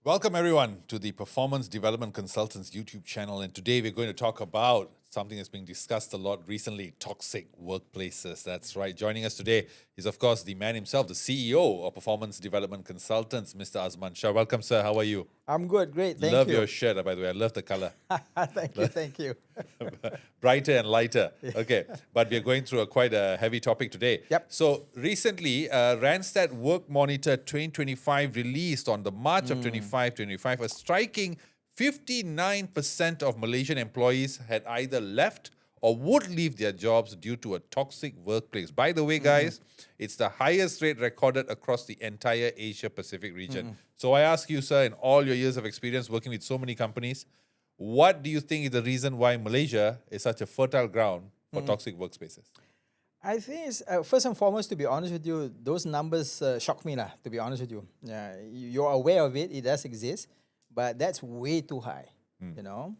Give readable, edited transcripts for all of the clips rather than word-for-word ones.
Welcome, everyone, to the Performance Development Consultants YouTube channel. And today we're going to talk about something that's being discussed a lot recently, toxic workplaces. That's right. Joining us today is, of course, the man himself, the CEO of Performance Development Consultants, Mr. Azman Shah. Welcome, sir. How are you? I'm good, great, thank Love you. your shirt, by the way. I love the color. Thank you. Brighter and lighter. Okay, but we're going through quite a heavy topic today. Yep. So recently, Randstad Work Monitor 2025 released on the March of 25, a striking 59% of Malaysian employees had either left or would leave their jobs due to a toxic workplace. By the way, guys, it's the highest rate recorded across the entire Asia Pacific region. So I ask you, sir, in all your years of experience working with so many companies, what do you think is the reason why Malaysia is such a fertile ground for toxic workspaces? I think it's, first and foremost, to be honest with you, those numbers shock me, lah, to be honest with you. You're aware of it, it does exist, but that's way too high, you know.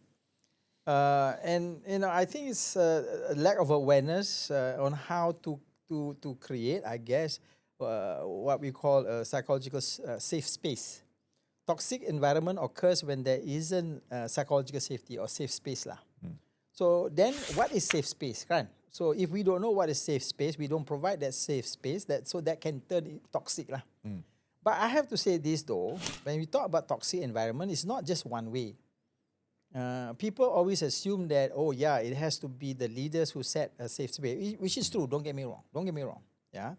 I think it's a lack of awareness on how to create, I guess, what we call a psychological safe space. Toxic environment occurs when there isn't psychological safety or safe space lah. So then, what is safe space, kan? So if we don't know what is safe space, we don't provide that safe space, that can turn it toxic lah. But I have to say this though, when we talk about toxic environment, it's not just one way. People always assume that, oh yeah, it has to be the leaders who set a safe space, which is true. Don't get me wrong. Yeah,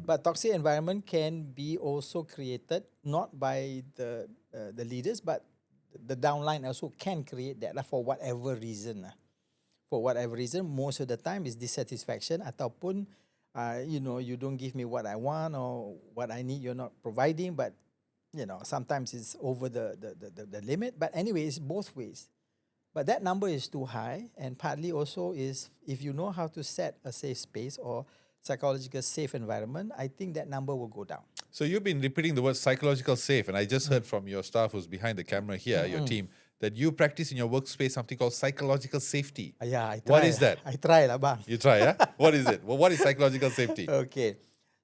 but toxic environment can be also created not by the leaders, but the downline also can create that for whatever reason. For whatever reason, most of the time is dissatisfaction ataupun you don't give me what I want or what I need, you're not providing. But sometimes it's over the limit. But anyway, it's both ways. But that number is too high, and partly also is if you know how to set a safe space or psychological safe environment, I think that number will go down. So you've been repeating the word psychological safe, and I just heard from your staff who's behind the camera here, your team, that you practice in your workspace something called psychological safety. Yeah, I try. What is that? I try lah, bang. You try, yeah? What is it? Well, what is psychological safety? Okay.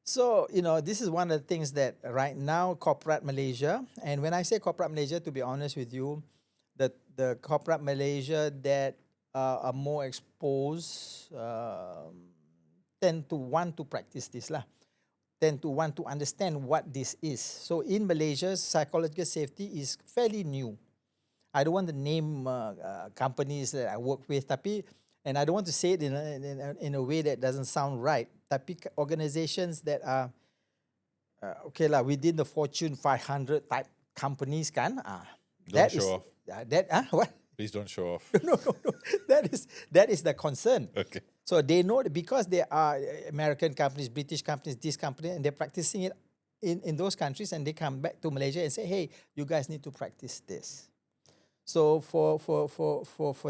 So, this is one of the things that right now corporate Malaysia, and when I say corporate Malaysia, to be honest with you, the corporate Malaysia that are more exposed tend to want to practice this lah. Tend to want to understand what this is. So in Malaysia, psychological safety is fairly new. I don't want to name companies that I work with, and I don't want to say it in a way that doesn't sound right. Tapi organizations that are within the Fortune 500 type companies kan. Don't show off. What? Please don't show off. No. That is the concern. Okay. So they know because there are American companies, British companies, this company, and they're practicing it in those countries, and they come back to Malaysia and say, hey, you guys need to practice this. So for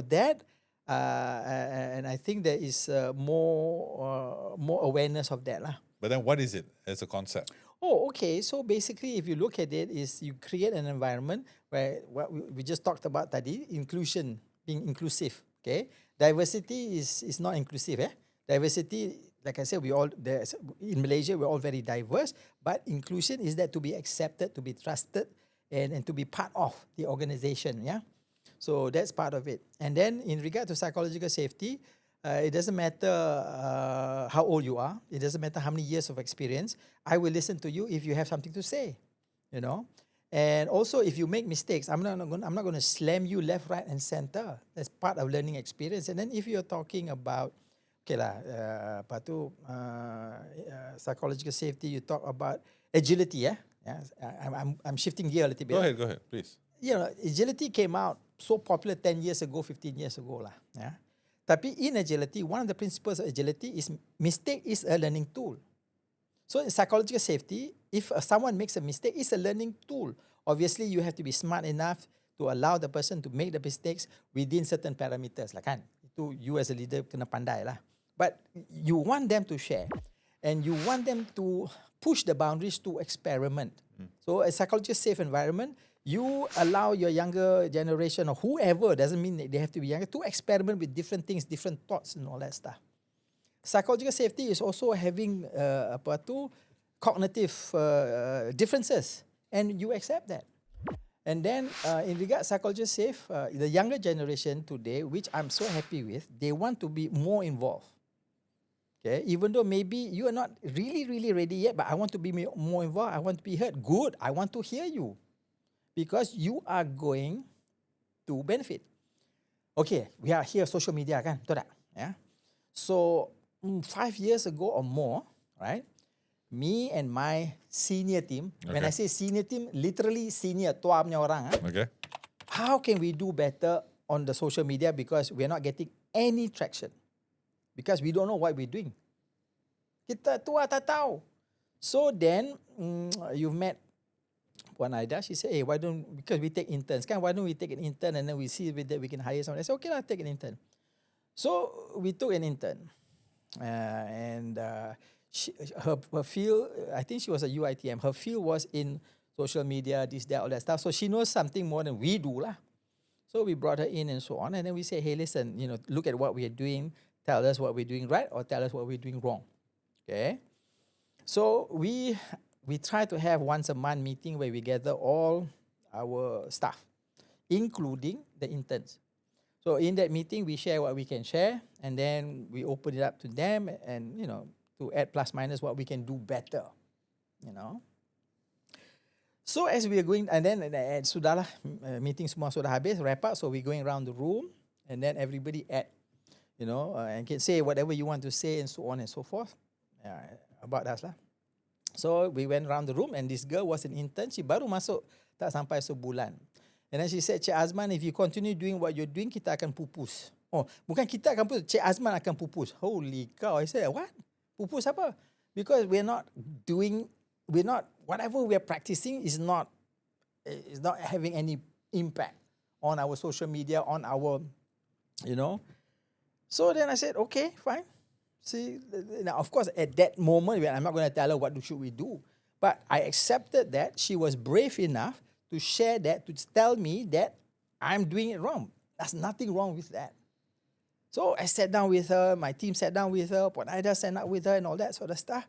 that, and I think there is more awareness of that lah. But then what is it as a concept? Oh, okay. So basically, if you look at it, is you create an environment where what we just talked about tadi, inclusion, being inclusive. Okay, diversity is not inclusive. Diversity, like I said, in Malaysia we're all very diverse, but inclusion is that to be accepted, to be trusted, and to be part of the organization. Yeah, so that's part of it. And then in regard to psychological safety, it doesn't matter how old you are. It doesn't matter how many years of experience. I will listen to you if you have something to say, And also, if you make mistakes, I'm not going to slam you left, right, and center. That's part of learning experience. And then if you're talking about, psychological safety, you talk about agility. I'm shifting gear a little bit. Go ahead, please. Agility came out so popular 10 years ago, 15 years ago lah. Yeah. Tapi in agility, one of the principles of agility is mistake is a learning tool. So in psychological safety, if someone makes a mistake, it's a learning tool. Obviously, you have to be smart enough to allow the person to make the mistakes within certain parameters lah kan. Itu you as a leader kena pandai lah. But you want them to share, and you want them to push the boundaries to experiment. So a psychological safe environment, you allow your younger generation or whoever, doesn't mean that they have to be younger, to experiment with different things, different thoughts and all that stuff. Psychological safety is also having cognitive differences, and you accept that. And then in regard psychology safe, the younger generation today, which I'm so happy with, they want to be more involved. Okay, even though maybe you are not really ready yet, but I want to be more involved. I want to be heard. Good. I want to hear you because you are going to benefit. Okay, we are here social media kan, betul tak? Yeah. So 5 years ago or more, right? Me and my senior team. When I say senior team, literally senior, tua punya orang. Okay. How can we do better on the social media because we're not getting any traction? Because we don't know what we're doing. Kita tua tak tahu. So then, you've met Puan Aida. She said, hey, why don't, because we take interns, kan? Why don't we take an intern and then we see that we can hire someone. I said, okay, I'll take an intern. So we took an intern. Her field, I think she was a UITM. Her field was in social media, this, that, all that stuff. So she knows something more than we do lah. So we brought her in and so on. And then we say, hey, listen, look at what we are doing. Tell us what we're doing right or tell us what we're doing wrong. Okay. So we try to have once a month meeting where we gather all our staff, including the interns. So in that meeting, we share what we can share, and then we open it up to them, and to add plus minus what we can do better. So as we are going, and then sudahlah, meeting semua sudah habis, wrap up. So we're going around the room, and then everybody add, and can say whatever you want to say, and so on and so forth about us lah. So we went around the room, and this girl was an intern. She baru masuk tak sampai sebulan. And then she said, Cik Azman, if you continue doing what you're doing, kita akan pupus. Oh, bukan kita akan pupus, Cik Azman akan pupus. Holy cow. I said, what? Pupus apa? Because whatever we're practicing is not having any impact on our social media, on our, So then I said, okay, fine. See, now of course at that moment, I'm not going to tell her what should we do. But I accepted that she was brave enough to share that, to tell me that I'm doing it wrong. There's nothing wrong with that. So I sat down with her, my team sat down with her, Puan Aida sat down with her and all that sort of stuff.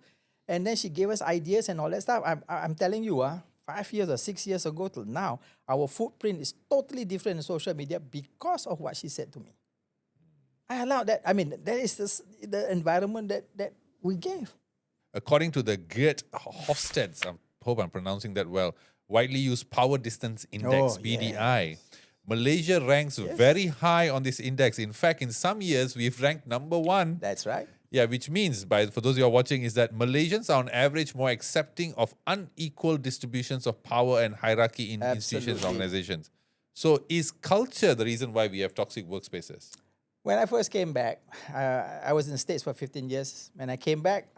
And then she gave us ideas and all that stuff. I'm telling you, 5 years or 6 years ago till now, our footprint is totally different in social media because of what she said to me. I allowed that. I mean, that is the environment that we gave. According to the Geert Hofstede, I hope I'm pronouncing that well, widely used Power Distance Index, BDI, Malaysia ranks very high on this index. In fact, in some years, we've ranked number 1. That's right. Yeah, which means, for those of you who are watching, is that Malaysians are on average more accepting of unequal distributions of power and hierarchy in institutions and organizations. So is culture the reason why we have toxic workspaces? When I first came back, I was in the States for 15 years. When I came back,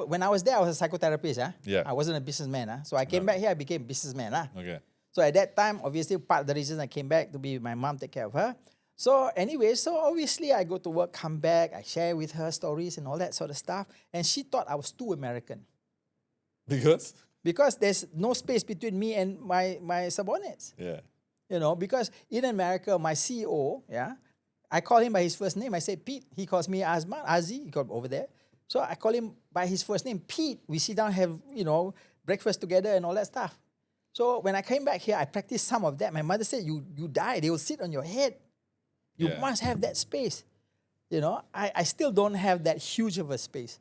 when I was there, I was a psychotherapist. Yeah. I wasn't a businessman. So I came back here, I became a businessman. Okay. So at that time, obviously, part of the reason I came back to be with my mom, take care of her. So anyway, obviously I go to work, come back, I share with her stories and all that sort of stuff. And she thought I was too American. Because? Because there's no space between me and my subordinates. Yeah. Because in America, my CEO, I call him by his first name. I say, Pete. He calls me Azman, Azzy. He got over there. So I call him by his first name, Pete. We sit down, have, breakfast together and all that stuff. So when I came back here, I practiced some of that. My mother said, you die. They will sit on your head. You must have that space. I still don't have that huge of a space.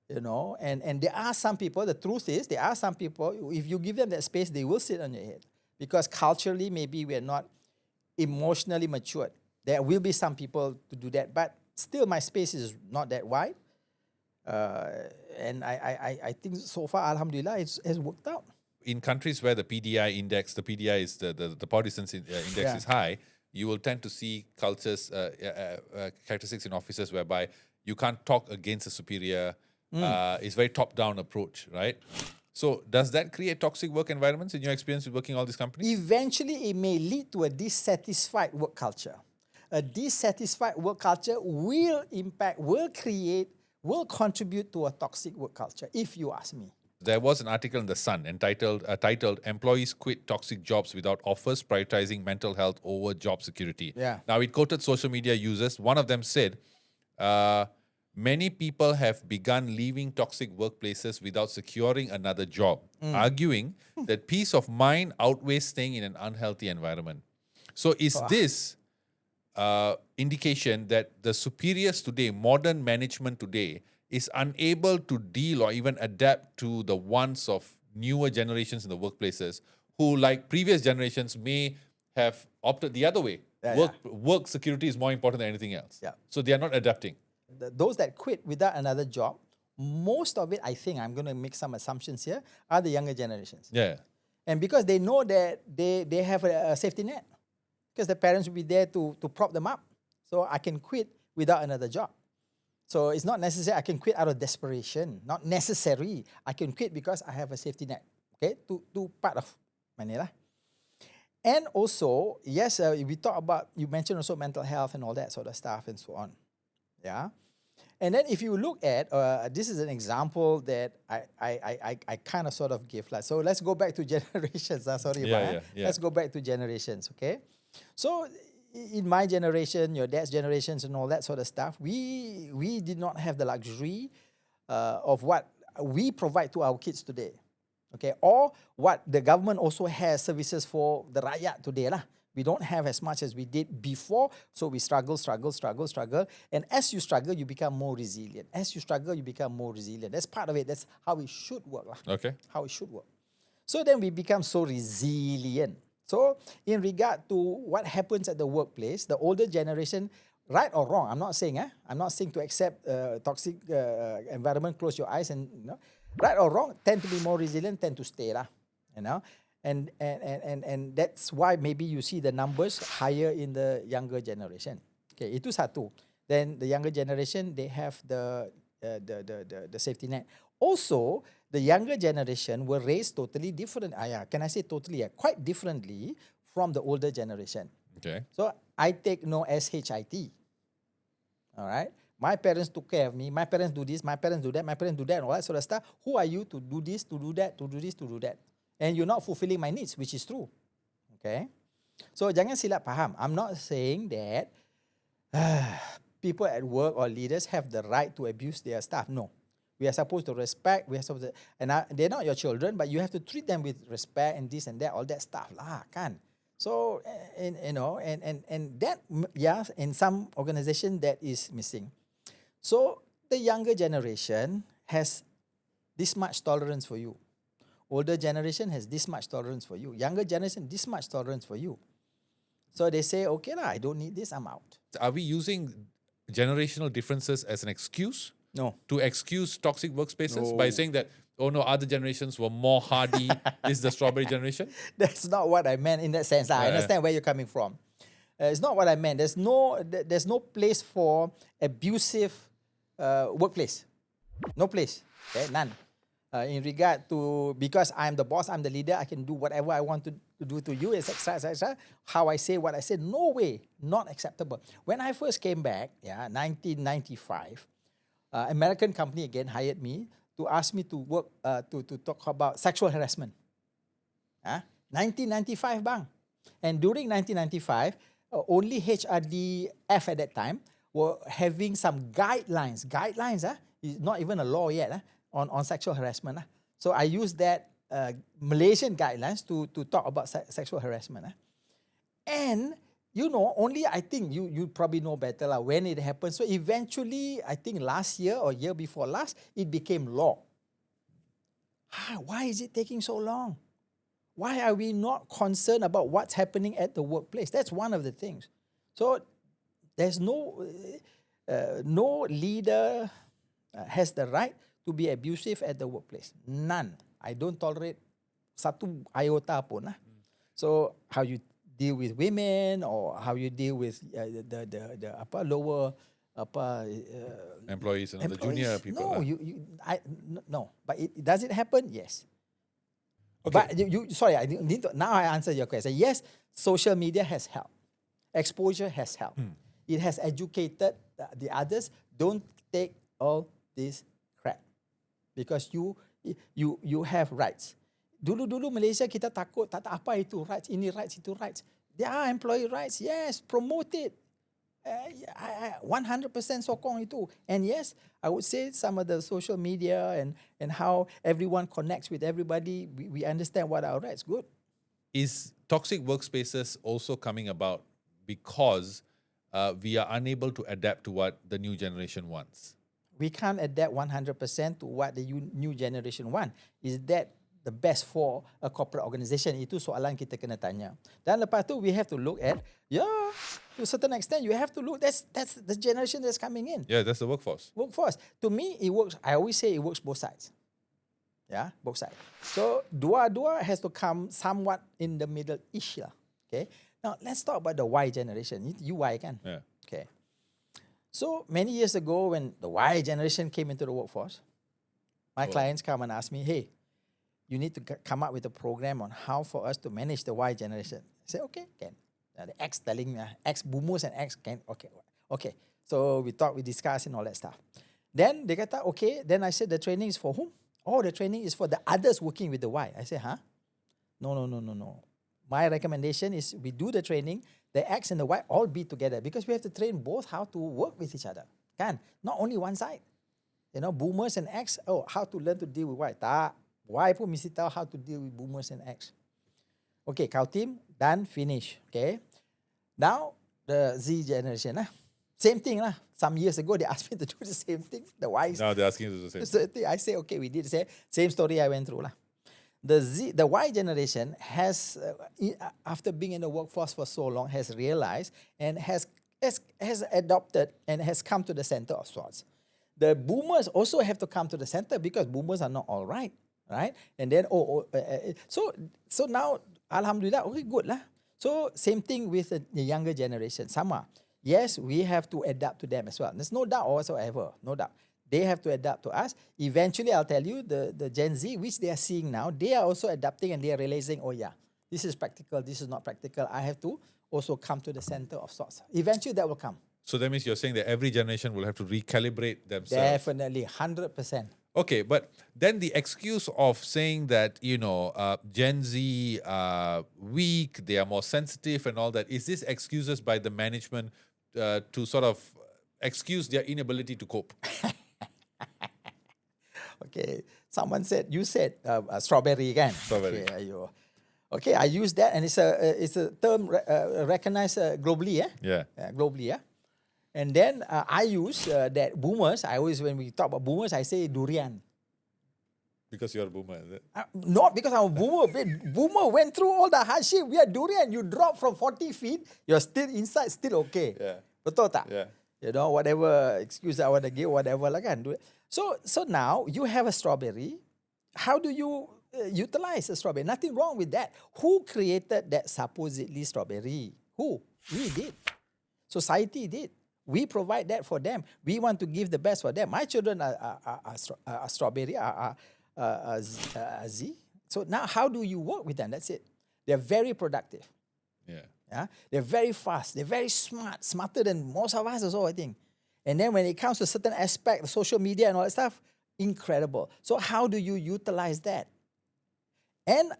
And there are some people, the truth is, there are some people, if you give them that space, they will sit on your head. Because culturally, maybe we're not emotionally matured. There will be some people to do that, but still my space is not that wide. And I think so far, alhamdulillah, it has worked out. In countries where the PDI index, the PDI is the power distance index is high, you will tend to see cultures, characteristics in offices whereby you can't talk against a superior. It's very top-down approach, right? So does that create toxic work environments in your experience with working all these companies? Eventually, it may lead to a dissatisfied work culture. A dissatisfied work culture will contribute to a toxic work culture, if you ask me. There was an article in The Sun titled Employees Quit Toxic Jobs Without Offers, Prioritizing Mental Health Over Job Security. Yeah. Now, it quoted social media users. One of them said, many people have begun leaving toxic workplaces without securing another job, arguing that peace of mind outweighs staying in an unhealthy environment. So, is this indication that the superiors today, modern management today, is unable to deal or even adapt to the wants of newer generations in the workplaces who, like previous generations, may have opted the other way? Work security is more important than anything else. Yeah. So they are not adapting. Those that quit without another job, most of it, I think, I'm going to make some assumptions here, are the younger generations. Yeah. And because they know that they have a safety net, because the parents will be there to prop them up. So I can quit without another job. So it's not necessary I can quit out of desperation. Not necessary. I can quit because I have a safety net. Okay, to part of Manila. And also, yes, we talk about, you mentioned also mental health and all that sort of stuff and so on. Yeah. And then if you look at, this is an example that I kind of sort of give. So let's go back to generations. Sorry about that. Let's go back to generations, okay? So in my generation, your dad's generations and all that sort of stuff, we did not have the luxury of what we provide to our kids today, okay? Or what the government also has services for the rakyat today lah. We don't have as much as we did before, so we struggle. And as you struggle, you become more resilient. As you struggle, you become more resilient. That's part of it. That's how it should work lah. Okay. How it should work. So then we become so resilient. So in regard to what happens at the workplace, the older generation, right or wrong, I'm not saying to accept toxic environment, close your eyes and, right or wrong, tend to be more resilient, tend to stay lah, And that's why maybe you see the numbers higher in the younger generation. Okay, itu satu. Then the younger generation, they have the safety net. Also, the younger generation were raised totally different. Can I say totally? Quite differently from the older generation. Okay. So I take no SHIT. All right. My parents took care of me. My parents do this. My parents do that. My parents do that. And all that sort of stuff. Who are you to do this, to do that, to do this, to do that? And you're not fulfilling my needs, which is true. Okay. So jangan silap faham. I'm not saying that people at work or leaders have the right to abuse their staff. No. We are supposed to respect. We are supposed to, and they're not your children, but you have to treat them with respect and this and that, all that stuff lah, kan? So, and that, in some organization that is missing. So the younger generation has this much tolerance for you. Older generation has this much tolerance for you. Younger generation, this much tolerance for you. So they say, okay lah, I don't need this, I'm out. Are we using generational differences as an excuse? No. To excuse toxic workspaces by saying that, oh no, other generations were more hardy. This is the strawberry generation? That's not what I meant in that sense. I understand where you're coming from. It's not what I meant. There's no place for abusive workplace. No place. Okay, none. In regard to, because I'm the boss, I'm the leader, I can do whatever I want to do to you, etc. How I say what I said, no way, not acceptable. When I first came back, 1995, American company again hired me to ask me to work, to talk about sexual harassment. 1995 bang. And during 1995, only HRDF at that time were having some guidelines, not even a law yet, on sexual harassment. So I used that Malaysian guidelines to talk about sexual harassment. And only I think you probably know better when it happened. So eventually, I think last year or year before last, it became law. Why is it taking so long? Why are we not concerned about what's happening at the workplace? That's one of the things. So there's no leader has the right to be abusive at the workplace. None. I don't tolerate satu iota pun. So how you deal with women or how you deal with the lower employees and the junior people. No, no. But does it happen? Yes. Okay. But sorry, I need to, now I answer your question. Yes, social media has helped. Exposure has helped. It has educated the others. Don't take all this crap because you have rights. Dulu Malaysia kita takut tak apa itu rights, ini rights, itu rights. There are employee rights. Yes, promote it. 100% sokong itu. And yes, I would say some of the social media and how everyone connects with everybody, we understand what our rights. Good. Is toxic workspaces also coming about because we are unable to adapt to what the new generation wants? We can't adapt 100% to what the new generation want. Is that the best for a corporate organisation? Itu soalan kita kena tanya. Dan lepas tu we have to look at, to a certain extent you have to look, that's the generation that's coming in. Yeah, that's the workforce. Workforce. To me, it works. I always say it works both sides. Yeah, both sides. So dua-dua has to come somewhat in the middle-ish lah. Okay. Now let's talk about the Y generation. You Y kan? Yeah. Okay. So many years ago, when the Y generation came into the workforce, my clients come and ask me, "Hey, you need to come up with a program on how for us to manage the Y generation." I say, "Okay, can." The X telling me, X boomers and X can. Okay. So we talk, we discuss, and all that stuff. Then they kata, okay. Then I said, the training is for whom? Oh, the training is for the others working with the Y. I said, huh? No. My recommendation is we do the training, the X and the Y all be together, because we have to train both how to work with each other. Kan? Not only one side. Boomers and X, how to learn to deal with Y. Tak. Y pun mesti tahu how to deal with boomers and X. Okay, kau team, done, finish. Okay. Now, the Z generation. Same thing. Some years ago, they asked me to do the same thing. The Y. Now they're asking you to do the same. I say, okay, we did the same story I went through. The Y generation has, after being in the workforce for so long, has realized and has adopted and has come to the center of sorts. The boomers also have to come to the center because boomers are not all right? And then, so now, alhamdulillah, okay, good lah. So same thing with the younger generation. Sama. Yes, we have to adapt to them as well. There's no doubt whatsoever. No doubt. They have to adapt to us. Eventually, I'll tell you, the Gen Z, which they are seeing now, they are also adapting and they are realizing, oh yeah, this is practical, this is not practical. I have to also come to the center of sorts. Eventually, that will come. So that means you're saying that every generation will have to recalibrate themselves. Definitely, 100%. Okay, but then the excuse of saying that, Gen Z are weak, they are more sensitive and all that, is this excuses by the management to sort of excuse their inability to cope? Okay, you said strawberry again. Strawberry. Okay, I use that, and it's a term recognized globally. Yeah. Globally. And then I use that boomers. When we talk about boomers, I say durian. Because you're a boomer, is it? Not because I'm a boomer. Boomer went through all the hardship. We are durian. You drop from 40 feet, you're still inside, still okay. Yeah. Betul tak? Yeah. Whatever excuse I want to give, whatever lah kan. So now you have a strawberry. How do you utilize a strawberry? Nothing wrong with that. Who created that supposedly strawberry? Who? We did. Society did. We provide that for them. We want to give the best for them. My children are strawberry, are Z. So now how do you work with them? That's it. They're very productive. Yeah. They're very fast. They're very smart, smarter than most of us also, I think. And then when it comes to a certain aspect, the social media and all that stuff, incredible. So how do you utilize that? And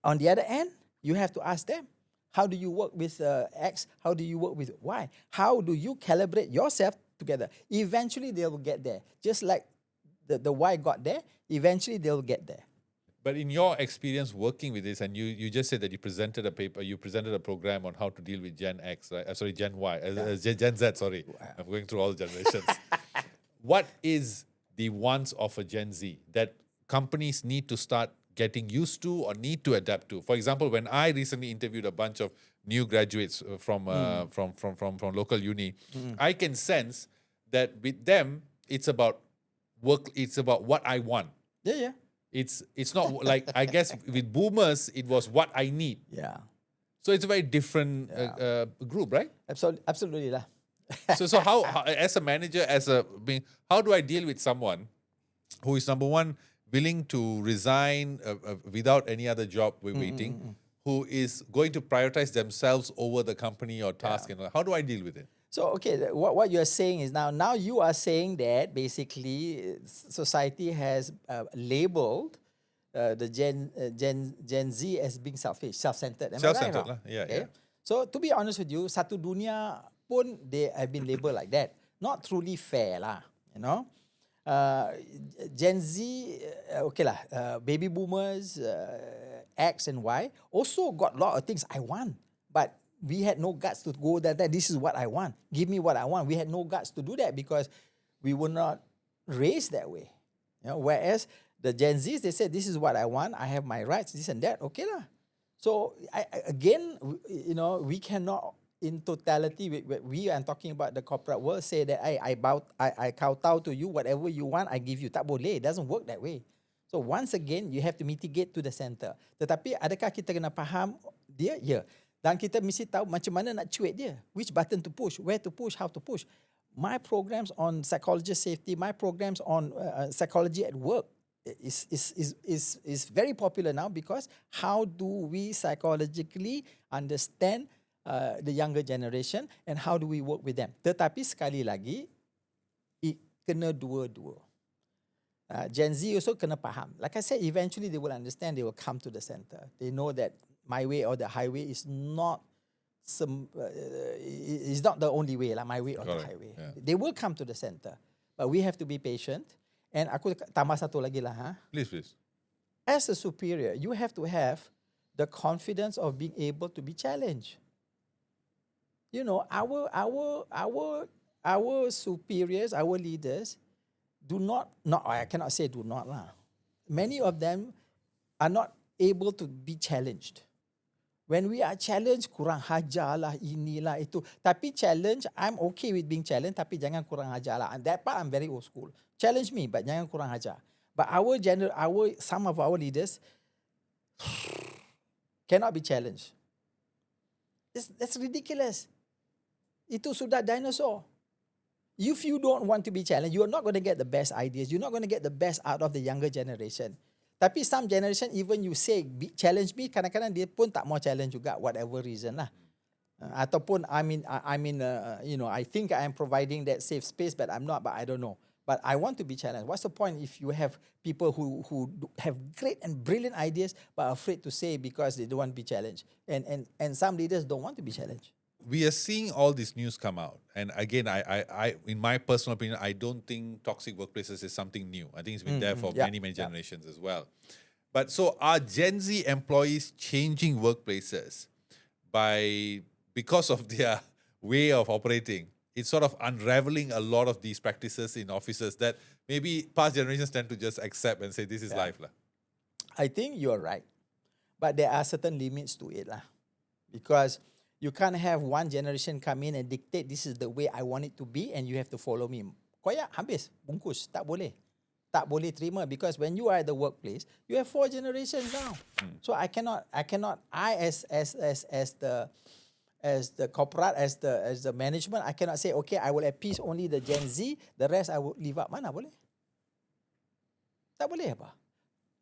on the other end, you have to ask them, how do you work with X? How do you work with Y? How do you calibrate yourself together? Eventually, they will get there. Just like the Y got there, eventually they'll get there. But in your experience working with this, and you just said that you presented a program on how to deal with Gen X, right? Gen Y, Gen Z, sorry. I'm going through all the generations. What is the wants of a Gen Z that companies need to start getting used to or need to adapt to? For example, when I recently interviewed a bunch of new graduates from local uni, I can sense that with them, it's about work. It's about what I want. Yeah. It's not like, I guess with boomers, it was what I need. Yeah. So it's a very different group, right? Absolutely lah. So how, as a manager, how do I deal with someone who is, number one, willing to resign without any other job waiting, who is going to prioritize themselves over the company or task? And how do I deal with it? So, okay, what you're saying is now you are saying that basically society has labeled the Gen Z as being selfish, self-centered. Am I right? Yeah. So, to be honest with you, satu dunia pun they have been labelled like that. Not truly fair lah, you know. Gen Z, okay lah, baby boomers, X and Y also got a lot of things I want, but we had no guts to go that this is what I want. Give me what I want. We had no guts to do that because we were not raised that way. You know, whereas the Gen Zs, they said, this is what I want. I have my rights, this and that. Okay lah. So again, you know, we cannot, in totality, we are talking about the corporate world, say that I kowtow to you, whatever you want, I give you. Tak boleh. It doesn't work that way. So once again, you have to mitigate to the center. Tetapi adakah kita kena faham dia? Ya. Dan kita mesti tahu macam mana nak cuit dia. Which button to push, where to push, how to push. My programs on psychologist safety, my programs on psychology at work is very popular now because how do we psychologically understand the younger generation and how do we work with them. Tetapi sekali lagi, kena dua-dua. Gen Z also kena faham. Like I said, eventually they will understand, they will come to the center. They know that my way or the highway is not is not the only way, like my way or the highway. Yeah. They will come to the center. But we have to be patient. And aku tambah satu lagi lah. Please. As a superior, you have to have the confidence of being able to be challenged. You know, our superiors, our leaders, I cannot say do not lah. Many of them are not able to be challenged. When we are challenged, kurang hajar lah, inilah itu. Tapi challenge, I'm okay with being challenged, tapi jangan kurang hajar lah. And that part, I'm very old school. Challenge me, but jangan kurang hajar. But some of our leaders cannot be challenged. That's ridiculous. Itu sudah dinosaur. If you don't want to be challenged, you are not going to get the best ideas. You're not going to get the best out of the younger generation. Tapi some generation, even you say challenge me, kadang-kadang dia pun tak mau challenge juga, whatever reason lah. Ataupun you know, I think I am providing that safe space, but I'm not. But I don't know. But I want to be challenged. What's the point if you have people who have great and brilliant ideas but are afraid to say because they don't want to be challenged? And some leaders don't want to be challenged. We are seeing all this news come out. And again, I in my personal opinion, I don't think toxic workplaces is something new. I think it's been there for many generations as well. But so are Gen Z employees changing workplaces because of their way of operating? It's sort of unraveling a lot of these practices in offices that maybe past generations tend to just accept and say, this is life lah. I think you're right. But there are certain limits to it lah. Because you can't have one generation come in and dictate this is the way I want it to be and you have to follow me. Koyak, habis, bungkus. Tak boleh. Tak boleh terima because when you are at the workplace, you have 4 generations now. So I cannot, as the corporate, as the management, I cannot say, okay, I will appease only the Gen Z, the rest I will leave up. Mana boleh? Tak boleh apa?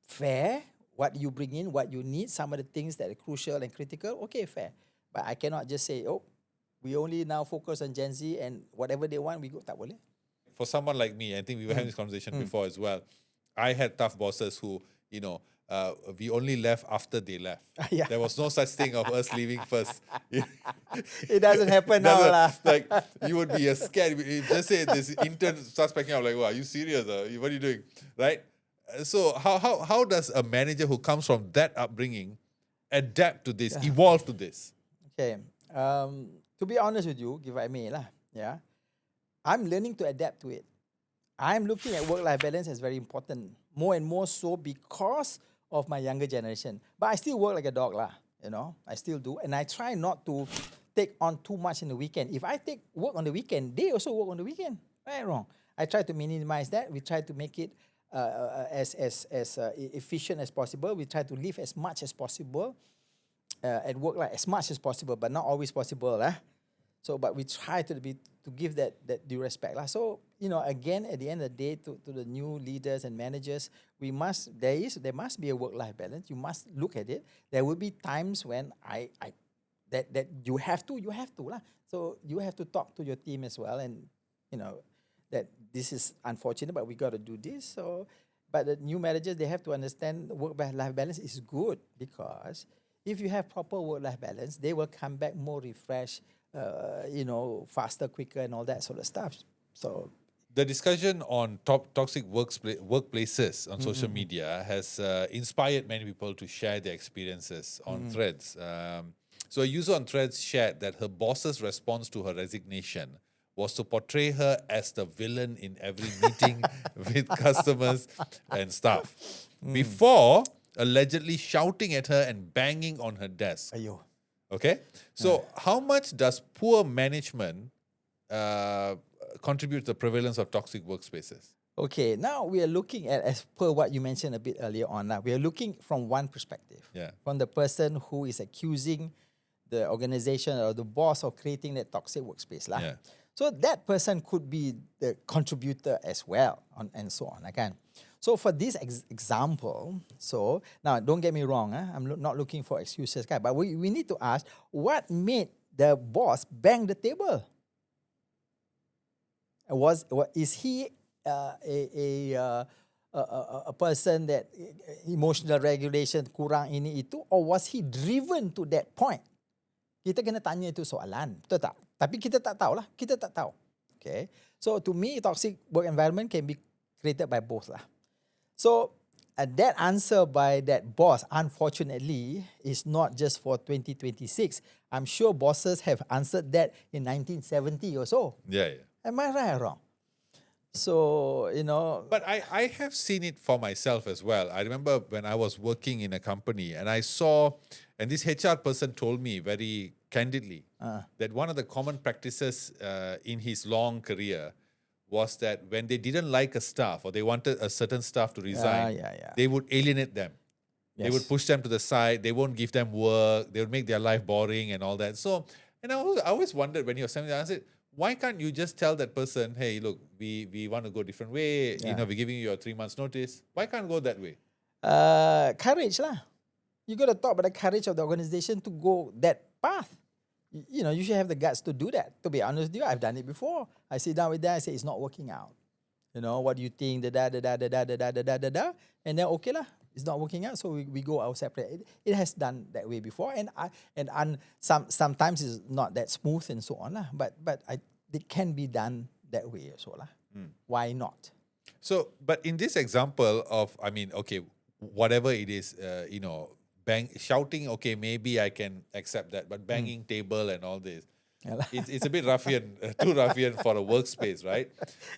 Fair, what you bring in, what you need, some of the things that are crucial and critical, okay, fair. But I cannot just say, oh, we only now focus on Gen Z and whatever they want, we go. Tak boleh. For someone like me, I think we were having this conversation before as well. I had tough bosses who, you know, we only left after they left. Yeah. There was no such thing of us leaving first. It doesn't happen now lah. Like, you would be scared. Just say this intern starts packing up, like, wow, are you serious? What are you doing? Right? So how does a manager who comes from that upbringing adapt to this, evolve to this? Okay. To be honest with you, if I may lah, yeah, I'm learning to adapt to it. I'm looking at work-life balance as very important, more and more so because of my younger generation. But I still work like a dog lah, you know. I still do, and I try not to take on too much in the weekend. If I take work on the weekend, they also work on the weekend. Right or wrong? I try to minimize that. We try to make it as efficient as possible. We try to live as much as possible. At work like as much as possible, but not always possible. So, but we try to give that due respect. So, you know, again, at the end of the day, to the new leaders and managers, there must be a work-life balance. You must look at it. There will be times when that you have to lah. So you have to talk to your team as well, and you know that this is unfortunate, but we got to do this. So, but the new managers, they have to understand work-life balance is good because if you have proper work-life balance, they will come back more refreshed, faster, quicker, and all that sort of stuff. So The discussion on toxic workplaces on social media has inspired many people to share their experiences on threads. So a user on threads shared that her boss's response to her resignation was to portray her as the villain in every meeting with customers and staff, before allegedly shouting at her and banging on her desk. ayo. Okay, so how much does poor management contribute to the prevalence of toxic workspaces? Okay, now we are looking at, as per what you mentioned a bit earlier on, we are looking from one perspective. Yeah. From the person who is accusing the organization or the boss of creating that toxic workspace. Yeah. So that person could be the contributor as well, and so on. Again. So for this example, so now don't get me wrong, I'm not looking for excuses, but we need to ask, what made the boss bang the table? Is he a person that emotional regulation kurang ini itu, or was he driven to that point? Kita kena tanya itu soalan, betul tak? Tapi kita tak tahu lah, kita tak tahu. Okay, so to me, toxic work environment can be created by both lah. So that answer by that boss, unfortunately, is not just for 2026. I'm sure bosses have answered that in 1970 or so. Yeah. Am I right or wrong? So, But I have seen it for myself as well. I remember when I was working in a company and I saw, and this HR person told me very candidly that one of the common practices in his long career was that when they didn't like a staff or they wanted a certain staff to resign, they would alienate them. Yes. They would push them to the side. They won't give them work. They would make their life boring and all that. So, and I always wondered when you're saying that, I said, why can't you just tell that person, hey, look, we want to go a different way. Yeah. We're giving you a 3 months notice. Why can't go that way? Courage lah. You got to talk about the courage of the organization to go that path. You should have the guts to do that. To be honest with you, I've done it before. I sit down with them, I say, it's not working out. What do you think? And then, okay lah, it's not working out, so we go our separate. It has done that way before, and sometimes it's not that smooth and so on lah. But it can be done that way also lah. Why not? So, but in this example of, whatever it is, shouting, okay, maybe I can accept that, but banging table and all this, it's a bit ruffian, too ruffian for a workspace, right?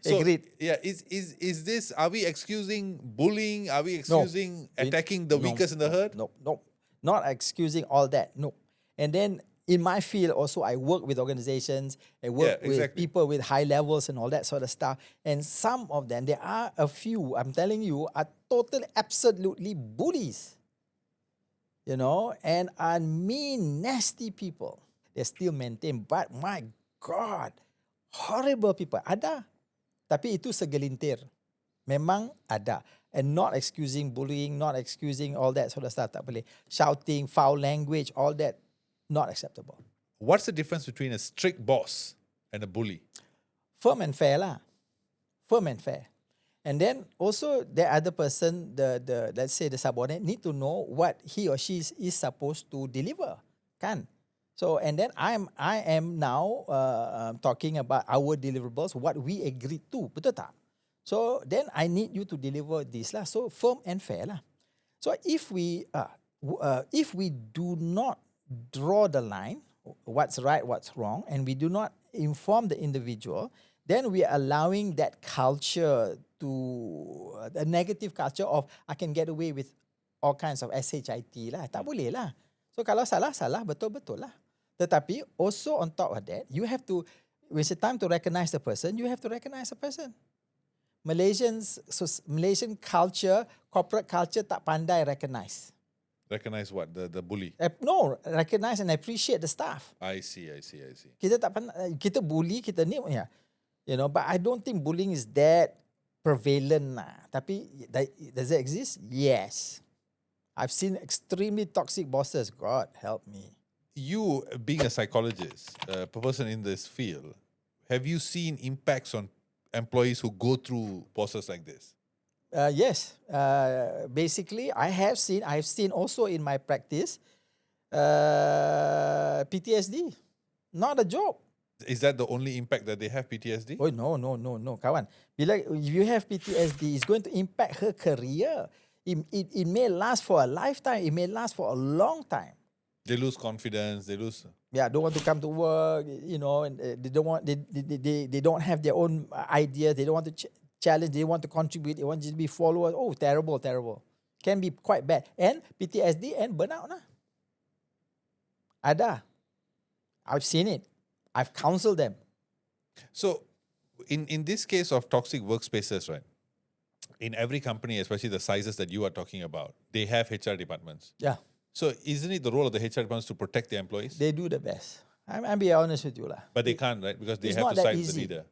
So, agreed. Yeah, is this, are we excusing bullying? Are we excusing attacking the weakest in the herd? No, not excusing all that, no. And then in my field also, I work with organizations, I work with people with high levels and all that sort of stuff. And some of them, there are a few, I'm telling you, are totally, absolutely bullies. And are mean, nasty people. They still maintain, but my God, horrible people. Ada. Tapi itu segelintir. Memang ada. And not excusing bullying, not excusing all that sort of stuff. Tak boleh. Shouting, foul language, all that, not acceptable. What's the difference between a strict boss and a bully? Firm and fair lah. Firm and fair. And then also the other person, the let's say the subordinate, need to know what he or she is supposed to deliver. Kan? So, and then I am now talking about our deliverables, what we agreed to. Betul tak? So then I need you to deliver this lah. So firm and fair lah. So if we do not draw the line, what's right, what's wrong, and we do not inform the individual, then we are allowing that culture to a negative culture of I can get away with all kinds of SHIT lah. Tak boleh lah. So kalau salah, betul-betul lah. Tetapi also on top of that, you have to, when it's time to recognize the person, you have to recognize the person. Malaysian culture, corporate culture tak pandai recognize. Recognize what? The bully? No, recognize and appreciate the staff. I see. Kita tak pandai, kita bully, kita ni, but I don't think bullying is that prevalent lah. Tapi does it exist? Yes. I've seen extremely toxic bosses. God help me. You, being a psychologist, a person in this field, have you seen impacts on employees who go through bosses like this? Yes. Basically, I've seen also in my practice, PTSD. Not a joke. Is that the only impact that they have, PTSD? Oh, no, kawan. Bila if you have PTSD, it's going to impact her career. It may last for a lifetime. It may last for a long time. They lose confidence. They lose. Yeah, don't want to come to work. And they don't want. They don't have their own ideas. They don't want to challenge. They want to contribute. They want to just be followers. Oh, terrible. Can be quite bad. And PTSD and burnout nah. Ada. I've seen it. I've counseled them. So, in this case of toxic workspaces, right? In every company, especially the sizes that you are talking about, they have HR departments. Yeah. So, isn't it the role of the HR departments to protect their employees? They do the best. I'm be honest with you lah. But they can't, right? Because they It's have not to that side with the easy. leader.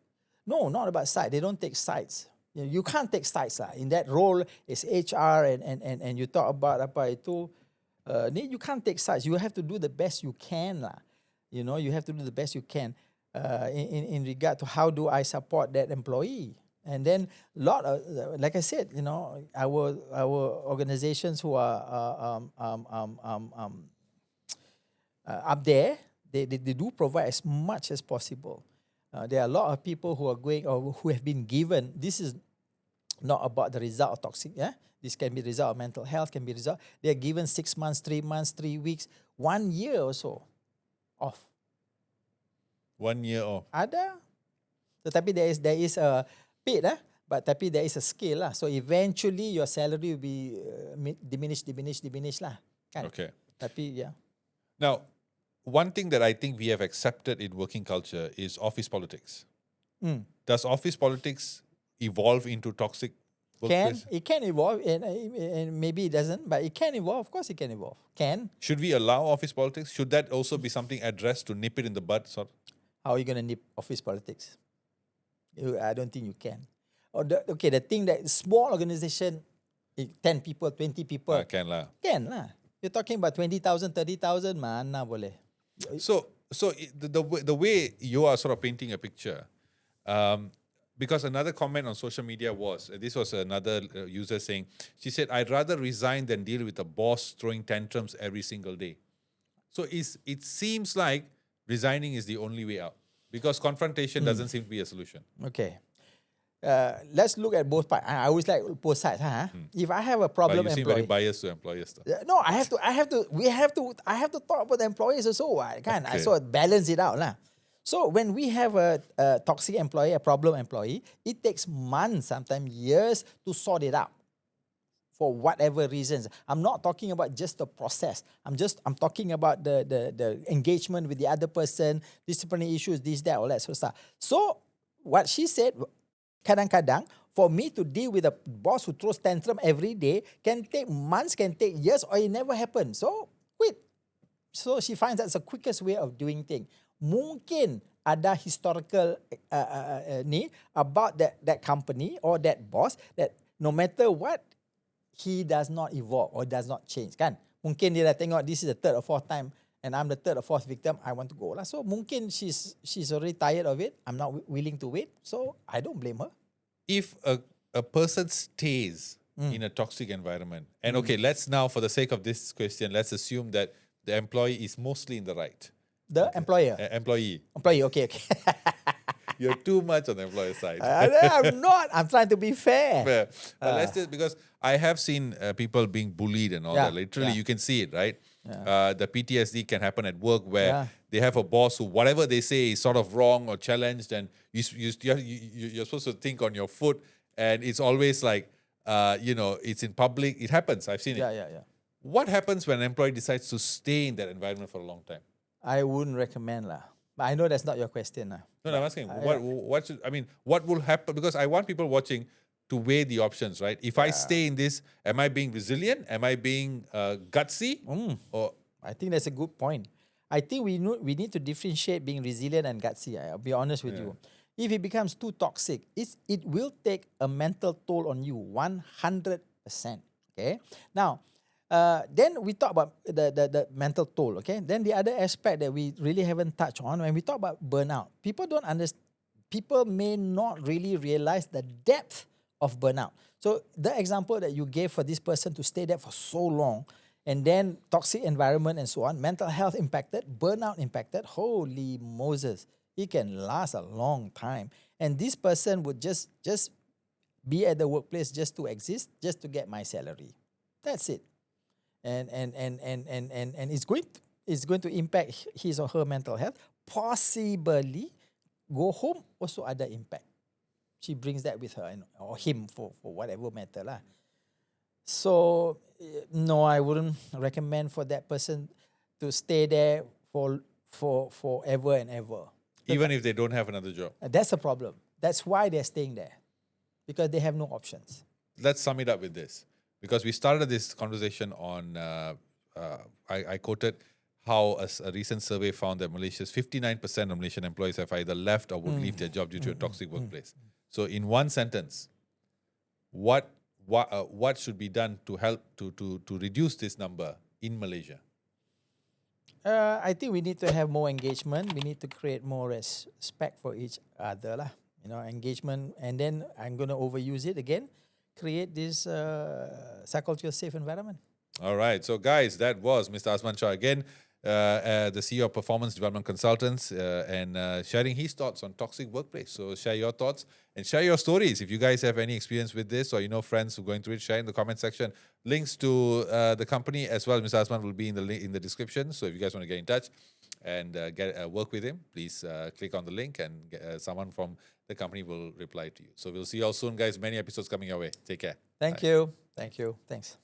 No, not about side. They don't take sides. You can't take sides lah. In that role, it's HR and you talk about apa itu. You can't take sides. You have to do the best you can lah. You have to do the best you can in regard to how do I support that employee. And then like I said, our organizations who are up there, they do provide as much as possible. There are a lot of people who are going or who have been given. This is not about the result of toxic. Yeah, this can be the result of mental health. Can be result. They are given 6 months, 3 months, 3 weeks, 1 year or so off. 1 year off. Ada. Tetapi there is a paid but tapi there is a scale lah. So eventually your salary will be diminish lah. Kan? Okay. Tapi yeah. Now, one thing that I think we have accepted in working culture is office politics. Does office politics evolve into toxic workplace? It can evolve and maybe it doesn't, but it can evolve. Of course it can evolve. Should we allow office politics? Should that also be something addressed to nip it in the bud? How are you going to nip office politics? I don't think you can. The thing that small organization, 10 people, 20 people. Can lah. Can lah. You're talking about 20,000, 30,000, mana boleh. So the way you are sort of painting a picture, because another comment on social media was, this was another user saying, she said, I'd rather resign than deal with a boss throwing tantrums every single day. So it seems like resigning is the only way out because confrontation doesn't seem to be a solution. Okay. Let's look at both parts. I always like both sides. If I have a problem, but you seem very biased to employers. No, I have to talk about the employees also. Kan? Okay. I sort of balance it out lah. So when we have a toxic employee, a problem employee, it takes months, sometimes years to sort it out. For whatever reasons. I'm not talking about just the process. I'm talking about the engagement with the other person, disciplinary issues, this, that, all that sort of stuff. So what she said, kadang-kadang, for me to deal with a boss who throws tantrum every day can take months, can take years, or it never happens. So quit. So she finds that's the quickest way of doing things. Mungkin ada historical ni about that company or that boss that no matter what, he does not evolve or does not change, kan? Mungkin dia dah tengok this is the third or fourth time and I'm the third or fourth victim, I want to go lah. So mungkin she's already tired of it. I'm not willing to wait. So I don't blame her. If a person stays in a toxic environment, and okay, let's now, for the sake of this question, let's assume that the employee is mostly in the right. The employer? Employee, okay. You're too much on the employer side. I'm not. I'm trying to be fair. Fair. But let's just, because I have seen people being bullied and all that. Literally, you can see it, right? The PTSD can happen at work where they have a boss who, whatever they say is sort of wrong or challenged, and you're supposed to think on your foot, and it's always like, it's in public. It happens. I've seen it. Yeah. What happens when an employee decides to stay in that environment for a long time? I wouldn't recommend lah. But I know that's not your question lah. No, I'm asking what will happen? Because I want people watching to weigh the options, right? If I stay in this, am I being resilient? Am I being gutsy? Or I think that's a good point. I think we need to differentiate being resilient and gutsy. I'll be honest with you. If it becomes too toxic, it will take a mental toll on you, 100%. Okay. Now, then we talk about the mental toll. Okay. Then the other aspect that we really haven't touched on when we talk about burnout, people don't understand. People may not really realize the depth of burnout. So the example that you gave for this person to stay there for so long, and then toxic environment and so on, mental health impacted, burnout impacted. Holy Moses, it can last a long time. And this person would just be at the workplace just to exist, just to get my salary. That's it. And it's going to impact his or her mental health. Possibly go home also ada impact. She brings that with her, or him, for whatever matter lah. So no, I wouldn't recommend for that person to stay there for forever and ever. Even if they don't have another job. That's a problem. That's why they're staying there, because they have no options. Let's sum it up with this, because we started this conversation on. I quoted how a recent survey found that 59% of Malaysian employees have either left or would leave their job due to a toxic workplace. So, in one sentence, what should be done to help to reduce this number in Malaysia? I think we need to have more engagement. We need to create more respect for each other lah. Engagement, and then I'm going to overuse it again. Create this psychological safe environment. All right. So, guys, that was Mr. Azman Shah again, the CEO of Performance Development Consultants, and sharing his thoughts on toxic workplace. So, share your thoughts and share your stories. If you guys have any experience with this, or friends who are going through it, share in the comment section. Links to the company as well, Mr. Azman, will be in the description. So, if you guys want to get in touch and work with him, please click on the link, and someone from the company will reply to you. So, we'll see you all soon, guys. Many episodes coming your way. Take care. Thank you. Thanks.